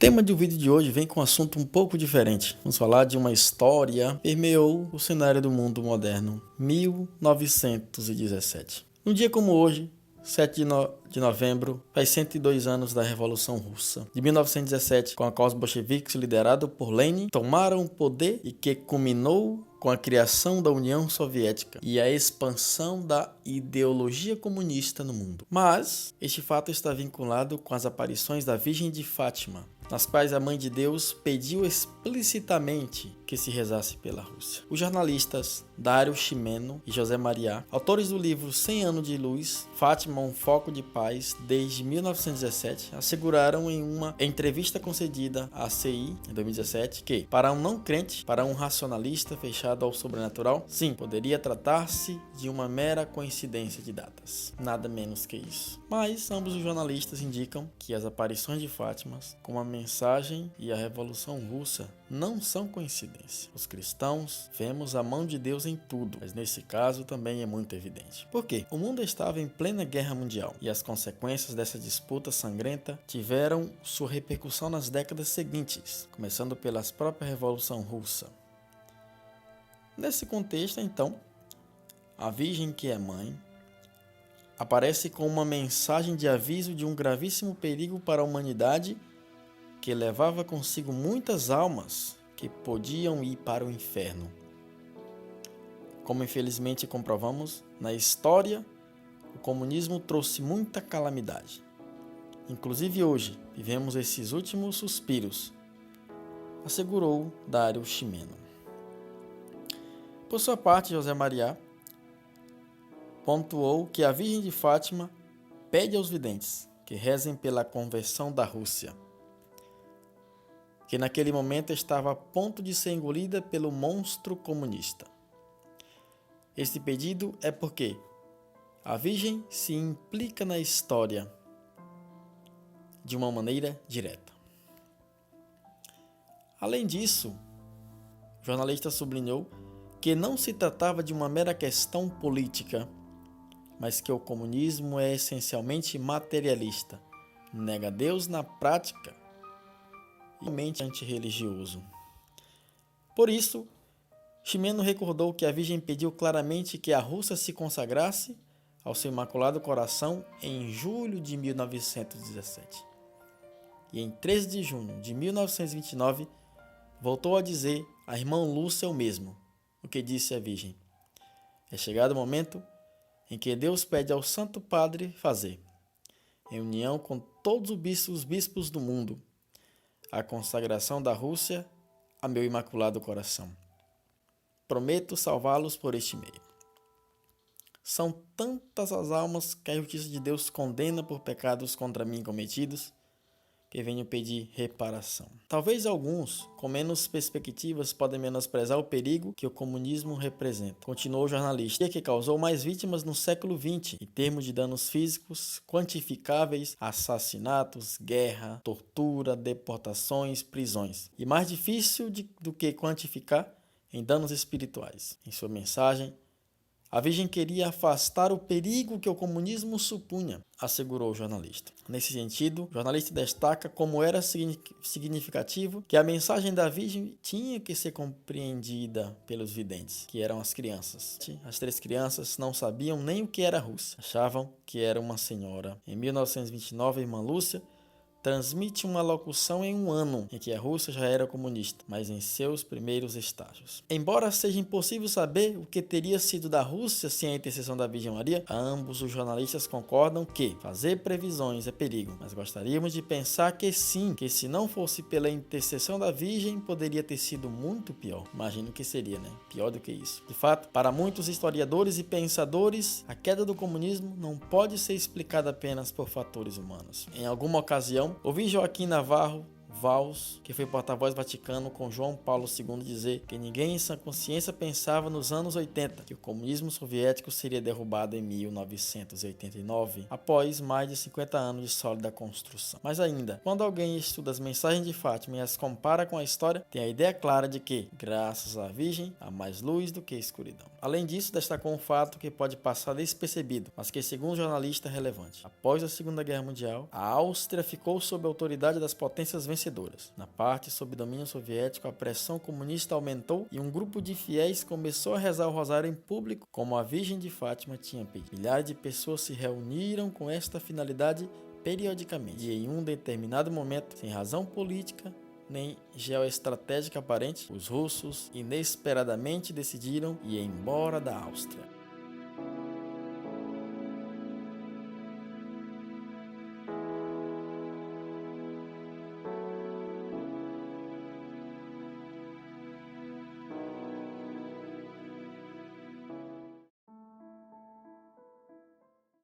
tema do vídeo de hoje vem com um assunto um pouco diferente. Vamos falar de uma história que permeou o cenário do mundo moderno, 1917. Um dia como hoje, 7 de novembro, faz 102 anos da Revolução Russa. De 1917, com a causa bolcheviques liderado por Lenin, tomaram o poder e que culminou com a criação da União Soviética e a expansão da ideologia comunista no mundo. Mas este fato está vinculado com as aparições da Virgem de Fátima, nas quais a Mãe de Deus pediu explicitamente que se rezasse pela Rússia. Os jornalistas Dario Ximeno e José Maria, autores do livro 100 anos de luz, Fátima, um foco de paz, desde 1917, asseguraram em uma entrevista concedida à CI em 2017 que, para um não crente, para um racionalista fechado ao sobrenatural, sim, poderia tratar-se de uma mera coincidência de datas. Nada menos que isso. Mas ambos os jornalistas indicam que as aparições de Fátima, como a mensagem e a Revolução Russa, não são coincidência. Os cristãos vemos a mão de Deus em tudo, mas nesse caso também é muito evidente. Por quê? O mundo estava em plena guerra mundial e as consequências dessa disputa sangrenta tiveram sua repercussão nas décadas seguintes, começando pela própria Revolução Russa. Nesse contexto, então, a Virgem que é mãe aparece com uma mensagem de aviso de um gravíssimo perigo para a humanidade que levava consigo muitas almas que podiam ir para o inferno. Como infelizmente comprovamos, na história, o comunismo trouxe muita calamidade. Inclusive hoje, vivemos esses últimos suspiros, assegurou Dario Ximeno. Por sua parte, José Maria pontuou que a Virgem de Fátima pede aos videntes que rezem pela conversão da Rússia, que naquele momento estava a ponto de ser engolida pelo monstro comunista. Este pedido é porque a Virgem se implica na história de uma maneira direta. Além disso, o jornalista sublinhou que não se tratava de uma mera questão política, mas que o comunismo é essencialmente materialista, nega Deus na prática e mente antirreligioso. Por isso, Ximeno recordou que a Virgem pediu claramente que a Rússia se consagrasse ao seu Imaculado Coração em julho de 1917. E em 13 de junho de 1929, voltou a dizer à irmã Lúcia o mesmo, o que disse a Virgem. É chegado o momento em que Deus pede ao Santo Padre fazer, em união com todos os bispos do mundo, a consagração da Rússia a meu Imaculado Coração. Prometo salvá-los por este meio. São tantas as almas que a justiça de Deus condena por pecados contra mim cometidos, que venho pedir reparação. Talvez alguns, com menos perspectivas, podem menosprezar o perigo que o comunismo representa. Continuou o jornalista, que causou mais vítimas no século XX, em termos de danos físicos quantificáveis, assassinatos, guerra, tortura, deportações, prisões. E mais difícil do que quantificar, em danos espirituais. Em sua mensagem, a Virgem queria afastar o perigo que o comunismo supunha, assegurou o jornalista. Nesse sentido, o jornalista destaca como era significativo que a mensagem da Virgem tinha que ser compreendida pelos videntes, que eram as crianças. As 3 crianças não sabiam nem o que era a Rússia, achavam que era uma senhora. Em 1929, a irmã Lúcia transmite uma locução em um ano em que a Rússia já era comunista, mas em seus primeiros estágios. Embora seja impossível saber o que teria sido da Rússia sem a intercessão da Virgem Maria, ambos os jornalistas concordam que fazer previsões é perigo, mas gostaríamos de pensar que sim, que se não fosse pela intercessão da Virgem, poderia ter sido muito pior. Imagino que seria, né? Pior do que isso. De fato, para muitos historiadores e pensadores, a queda do comunismo não pode ser explicada apenas por fatores humanos. Em alguma ocasião, ouvi Joaquim Navarro Valls, que foi porta-voz vaticano com João Paulo II, dizer que ninguém em sã consciência pensava nos anos 80 que o comunismo soviético seria derrubado em 1989, após mais de 50 anos de sólida construção. Mas ainda, quando alguém estuda as mensagens de Fátima e as compara com a história, tem a ideia clara de que, graças à Virgem, há mais luz do que escuridão. Além disso, destacou um fato que pode passar despercebido, mas que, segundo o jornalista, é relevante. Após a Segunda Guerra Mundial, a Áustria ficou sob a autoridade das potências vencedoras, vencedoras. Na parte sob domínio soviético, a pressão comunista aumentou e um grupo de fiéis começou a rezar o rosário em público, como a Virgem de Fátima tinha pedido. Milhares de pessoas se reuniram com esta finalidade periodicamente, e em um determinado momento, sem razão política nem geoestratégica aparente, os russos inesperadamente decidiram ir embora da Áustria.